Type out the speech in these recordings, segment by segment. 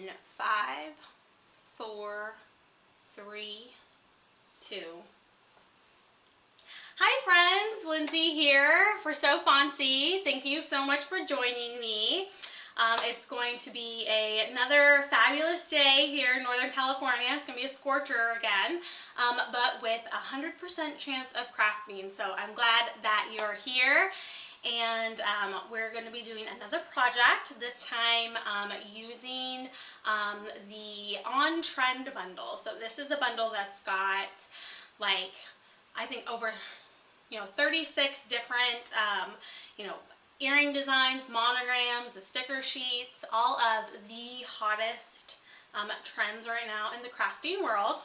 in 5, 4, 3, 2. Hi friends, Lindsay here for So Fancy. Thank you so much for joining me. It's going to be another fabulous day here in Northern California. It's going to be a scorcher again, but with 100% chance of crafting. So I'm glad that you're here. And we're going to be doing another project, this time using the On Trend bundle. So this is a bundle that's got like, I think over 36 different earring designs, monograms, the sticker sheets, all of the hottest trends right now in the crafting world.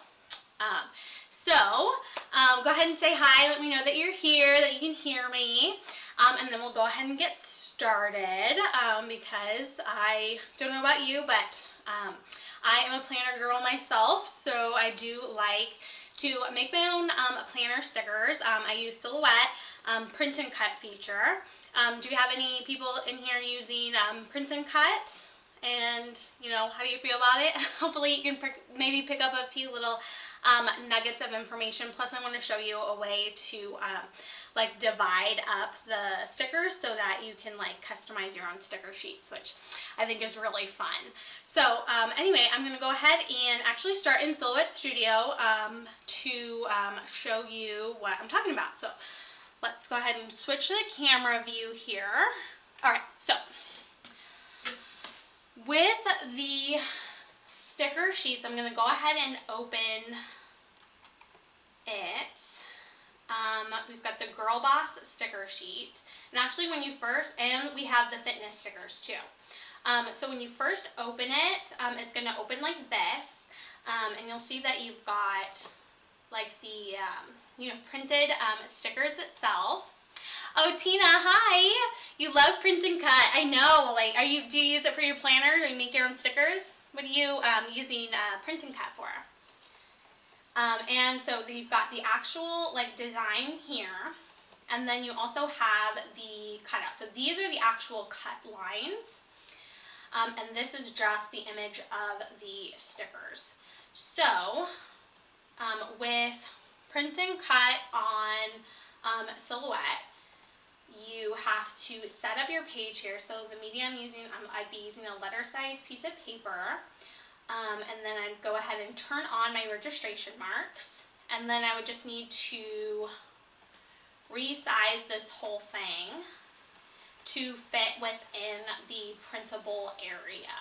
Go ahead and say hi, let me know that you're here, that you can hear me, and then we'll go ahead and get started because I don't know about you, but I am a planner girl myself, so I do like to make my own planner stickers. I use Silhouette print and cut feature. Do you have any people in here using print and cut? And how do you feel about it? Hopefully you can maybe pick up a few little nuggets of information. Plus I want to show you a way to like divide up the stickers so that you can like customize your own sticker sheets, which I think is really fun. So anyway, I'm going to go ahead and actually start in Silhouette Studio to show you what I'm talking about. So let's go ahead and switch to the camera view here. Alright, so with the sticker sheets, I'm going to go ahead and open it. We've got the Girl Boss sticker sheet. And actually when you first, and we have the fitness stickers too. So when you first open it, it's going to open like this. And you'll see that you've got like the printed stickers itself. Oh, Tina, hi! You love print and cut. I know. Like, do you use it for your planner? Do you make your own stickers? What are you using print and cut for? And so you've got the actual like design here, and then you also have the cutout. So these are the actual cut lines, and this is just the image of the stickers. So with print and cut on Silhouette, you have to set up your page here. So the media I'm using, I'd be using a letter size piece of paper, and then I'd go ahead and turn on my registration marks, and then I would just need to resize this whole thing to fit within the printable area.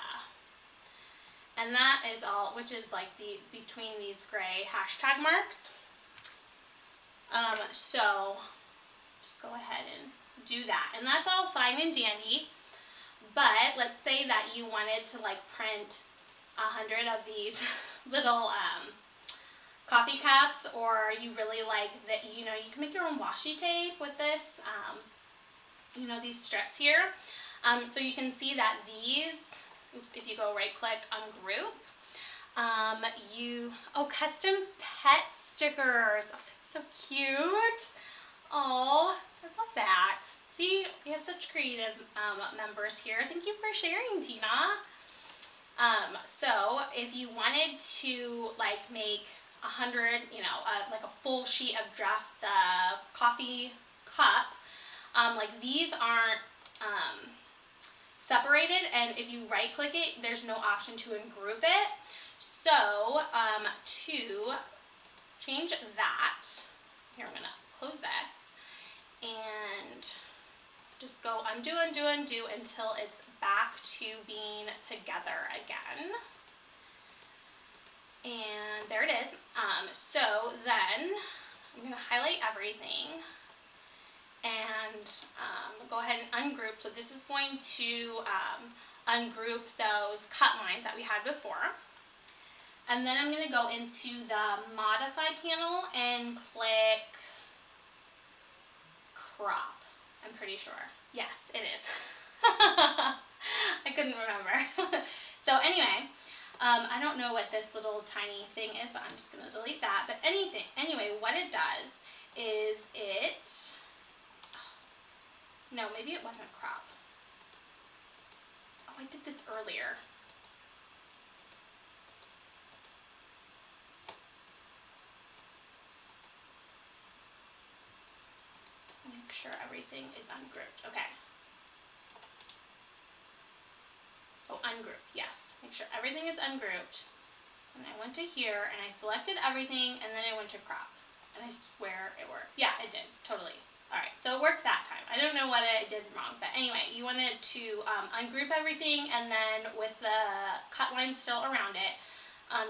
And that is all, which is like between these gray hashtag marks. So just go ahead and do that, and that's all fine and dandy. But let's say that you wanted to like print 100 of these little coffee cups, or you really like that, you can make your own washi tape with this, these strips here. So you can see that these, if you go right click on group, custom pet stickers. Oh, that's so cute. Oh, I love that. See, we have such creative members here. Thank you for sharing, Tina. So if you wanted to like make 100, like a full sheet of just the coffee cup, like these aren't separated, and if you right click it, there's no option to ungroup it. So to change that, here I'm gonna close this and just go undo, undo, undo until it's back to being together again. And there it is. So then I'm going to highlight everything and go ahead and ungroup. So this is going to ungroup those cut lines that we had before. And then I'm going to go into the Modify panel and click Crop. I'm pretty sure. Yes, it is. I couldn't remember. So anyway, I don't know what this little tiny thing is, but I'm just going to delete that. But anyway, what it does is no, maybe it wasn't crop. Oh, I did this earlier. sure everything is ungrouped. Okay. Oh, ungrouped, yes. Make sure everything is ungrouped. And I went to here and I selected everything and then I went to crop. And I swear it worked. Yeah, it did. Totally. Alright, so it worked that time. I don't know what I did wrong, but anyway, you wanted to ungroup everything, and then with the cut line still around it,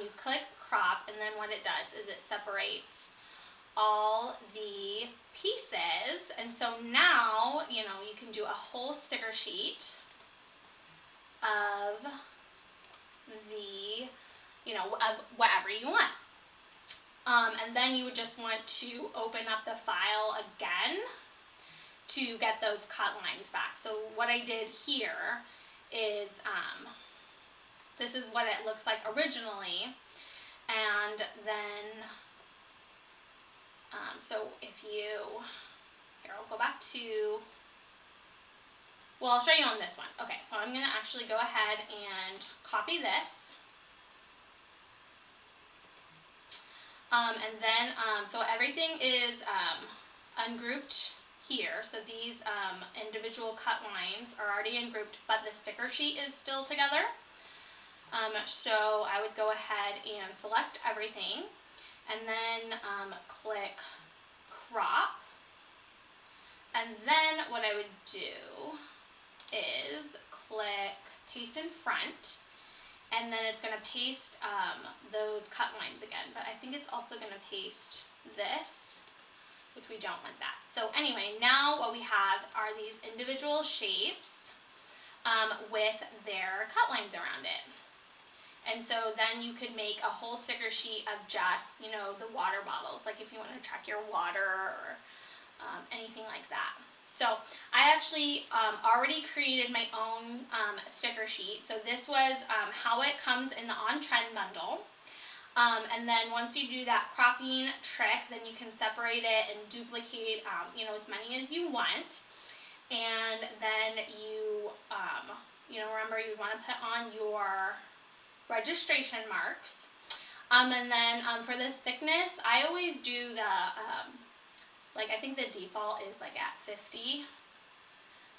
you click crop, and then what it does is it separates all the pieces. And so now, you know, you can do a whole sticker sheet of the, you know, of whatever you want. And then you would just want to open up the file again to get those cut lines back. So what I did here is, this is what it looks like originally, and then, so if you, here I'll go back to, well, I'll show you on this one. Okay, so I'm going to actually go ahead and copy this. And then, so everything is ungrouped here. So these individual cut lines are already ungrouped, but the sticker sheet is still together. So I would go ahead and select everything, and then click crop. And then what I would do is click paste in front. And then it's going to paste those cut lines again. But I think it's also going to paste this, which we don't want that. So anyway, now what we have are these individual shapes with their cut lines around it. And so then you could make a whole sticker sheet of just, you know, the water bottles, like if you want to track your water or anything like that. So I actually already created my own sticker sheet. So this was how it comes in the On Trend bundle. And then once you do that cropping trick, then you can separate it and duplicate, you know, as many as you want. And then you, you know, remember you want to put on your registration marks. And then for the thickness, I always do the, like I think the default is like at 50,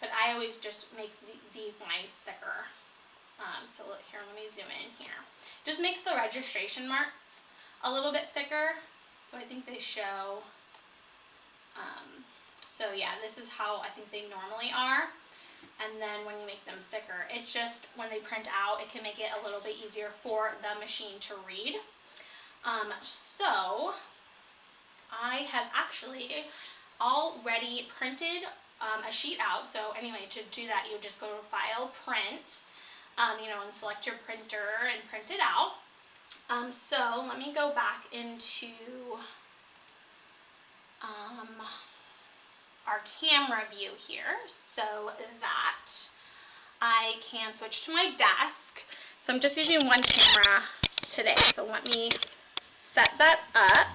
but I always just make these lines thicker. So here, let me zoom in here. Just makes the registration marks a little bit thicker. So I think they show, so yeah, this is how I think they normally are. And then when you make them thicker, it's just when they print out, it can make it a little bit easier for the machine to read. So I have actually already printed a sheet out. So anyway, to do that, you just go to File, Print, you know, and select your printer and print it out. So let me go back into our camera view here so that I can switch to my desk. So I'm just using one camera today. So let me set that up.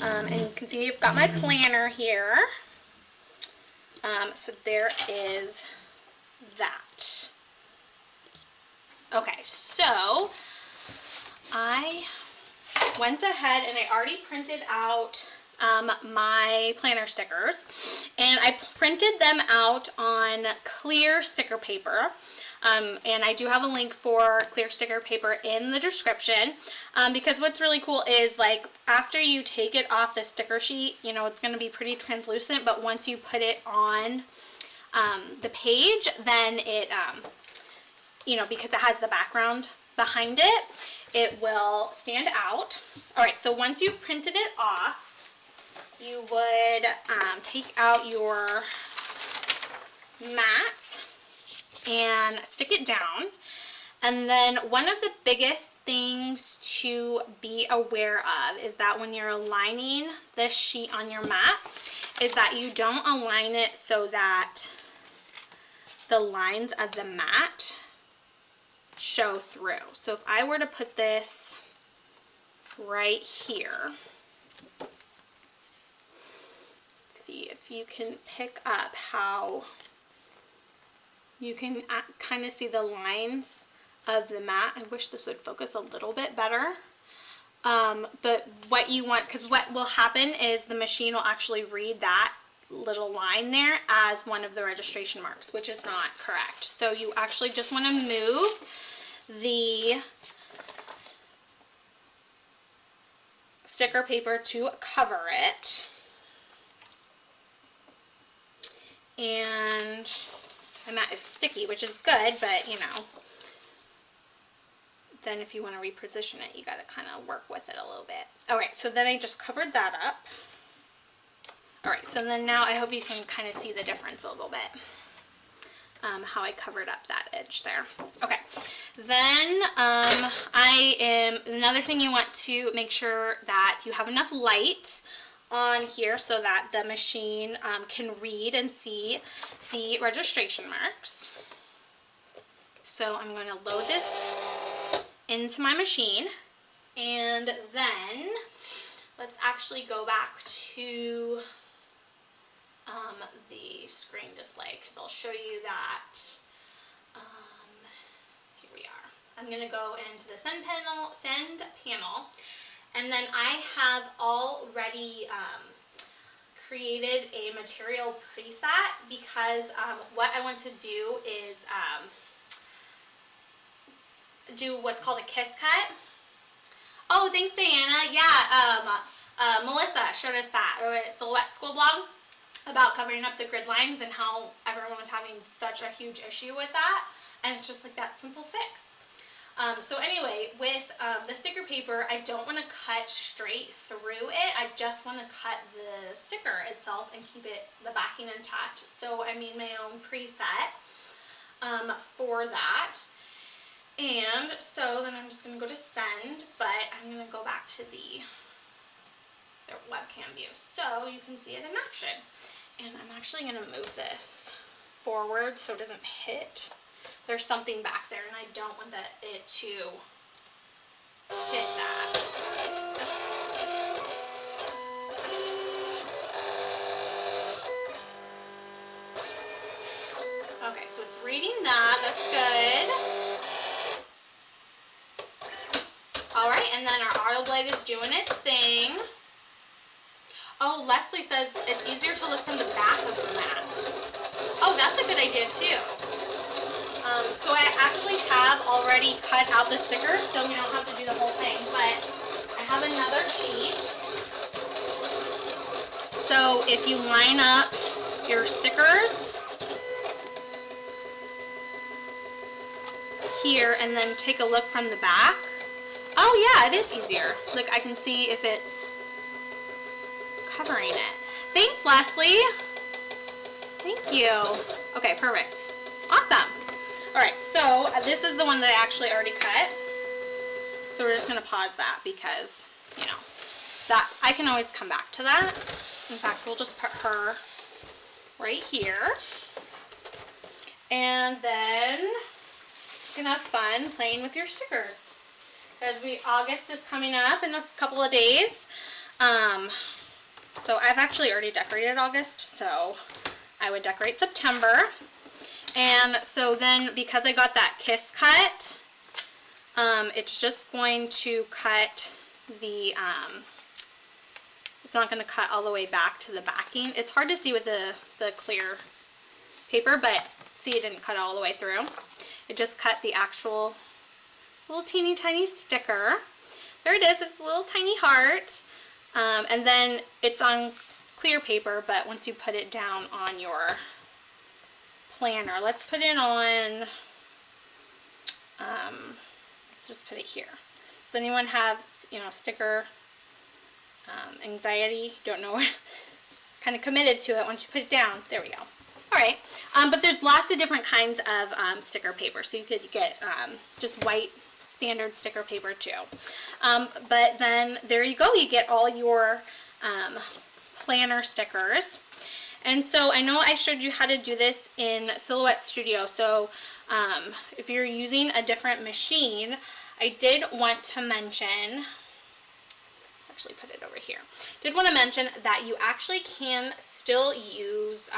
And you can see I've got my planner here. So there is that. Okay, so I went ahead and I already printed out my planner stickers, and I printed them out on clear sticker paper. And I do have a link for clear sticker paper in the description, because what's really cool is, like, after you take it off the sticker sheet, you know, it's going to be pretty translucent, but once you put it on the page, then it, you know, because it has the background behind it, it will stand out. Alright, so once you've printed it off, you would take out your mat and stick it down. And then one of the biggest things to be aware of is that when you're aligning this sheet on your mat, is that you don't align it so that the lines of the mat show through. So if I were to put this right here, see if you can pick up how you can kind of see the lines of the mat. I wish this would focus a little bit better. But what you want, because what will happen is the machine will actually read that little line there as one of the registration marks, which is not correct. So you actually just want to move the sticker paper to cover it. And that is sticky, which is good, but you know, then if you want to reposition it, you got to kind of work with it a little bit. All right, so then I just covered that up. All right, so then now I hope you can kind of see the difference a little bit, how I covered up that edge there. Okay, then another thing, you want to make sure that you have enough light on here so that the machine can read and see the registration marks. So I'm going to load this into my machine, and then let's actually go back to the screen display, because I'll show you that. Here we are. I'm going to go into the send panel, and then I have already created a material preset, because what I want to do is do what's called a kiss cut. Oh, thanks, Diana. Yeah, Melissa showed us that over at Silhouette School blog about covering up the grid lines and how everyone was having such a huge issue with that, and it's just like that simple fix. So anyway, with the sticker paper, I don't want to cut straight through it. I just want to cut the sticker itself and keep the backing intact. So I made my own preset for that. And so then I'm just going to go to send, but I'm going to go back to the webcam view so you can see it in action. And I'm actually going to move this forward so it doesn't hit. There's something back there, and I don't want it to hit that. Okay, so it's reading that. That's good. All right, and then our auto blade is doing its thing. Oh, Leslie says it's easier to look from the back of the mat. Oh, that's a good idea too. So I actually have already cut out the sticker, so we don't have to do the whole thing, but I have another sheet. So if you line up your stickers here and then take a look from the back. Oh yeah, it is easier. Look, I can see if it's covering it. Thanks, Leslie. Thank you. Okay, perfect. Awesome. All right, so this is the one that I actually already cut. So we're just going to pause that because, you know, that I can always come back to that. In fact, we'll just put her right here. And then you can have fun playing with your stickers. As August is coming up in a couple of days. So I've actually already decorated August, so I would decorate September. And so then, because I got that kiss cut, it's just going to cut the, it's not going to cut all the way back to the backing. It's hard to see with the clear paper, but see, it didn't cut all the way through. It just cut the actual little teeny tiny sticker. There it is, it's a little tiny heart. And then it's on clear paper, but once you put it down on your planner, let's put it on, let's just put it here. Does anyone have, you know, sticker anxiety? Don't know, kind of committed to it once you put it down. There we go. All right, but there's lots of different kinds of sticker paper, so you could get just white standard sticker paper too. But then there you go, you get all your planner stickers. And so I know I showed you how to do this in Silhouette Studio, so if you're using a different machine, I did want to mention, let's actually put it over here, did want to mention that you actually can still use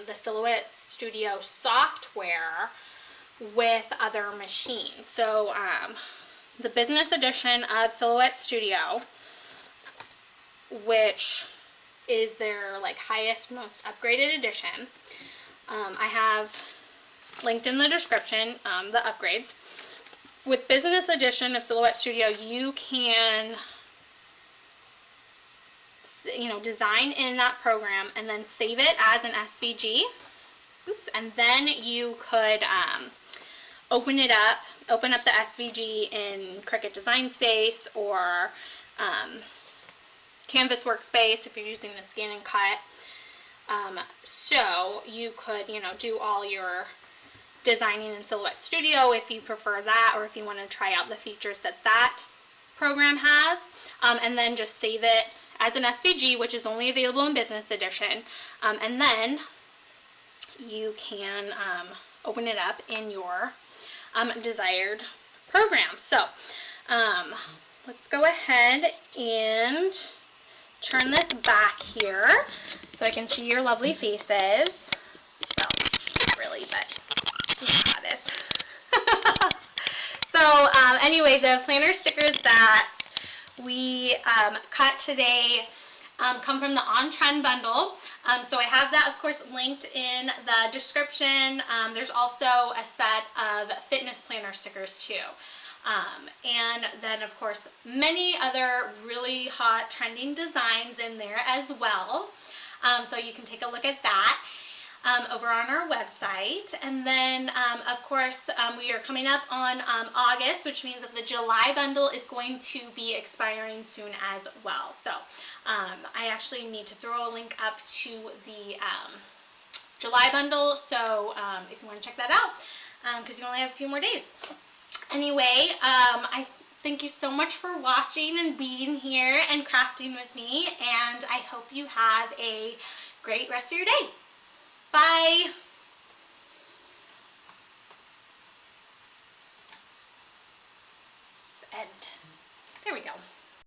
the Silhouette Studio software with other machines. So the business edition of Silhouette Studio, which is their like highest, most upgraded edition. I have linked in the description the upgrades. With Business Edition of Silhouette Studio, you can, you know, design in that program and then save it as an SVG. Oops, and then you could open up the SVG in Cricut Design Space or Canvas Workspace if you're using the Scan and Cut. So you could, you know, do all your designing in Silhouette Studio if you prefer that, or if you want to try out the features that that program has, and then just save it as an SVG, which is only available in Business Edition, and then you can open it up in your desired program. So let's go ahead and turn this back here so I can see your lovely faces. Well, not really, but you know how it is. So anyway, the planner stickers that we cut today come from the On Trend bundle. So I have that, of course, linked in the description. There's also a set of fitness planner stickers too. And then, of course, many other really hot trending designs in there as well. So you can take a look at that over on our website. And then, of course, we are coming up on August, which means that the July bundle is going to be expiring soon as well. So I actually need to throw a link up to the July bundle. So if you want to check that out, because you only have a few more days. Anyway, I thank you so much for watching and being here and crafting with me, and I hope you have a great rest of your day. Bye! Let's end. There we go.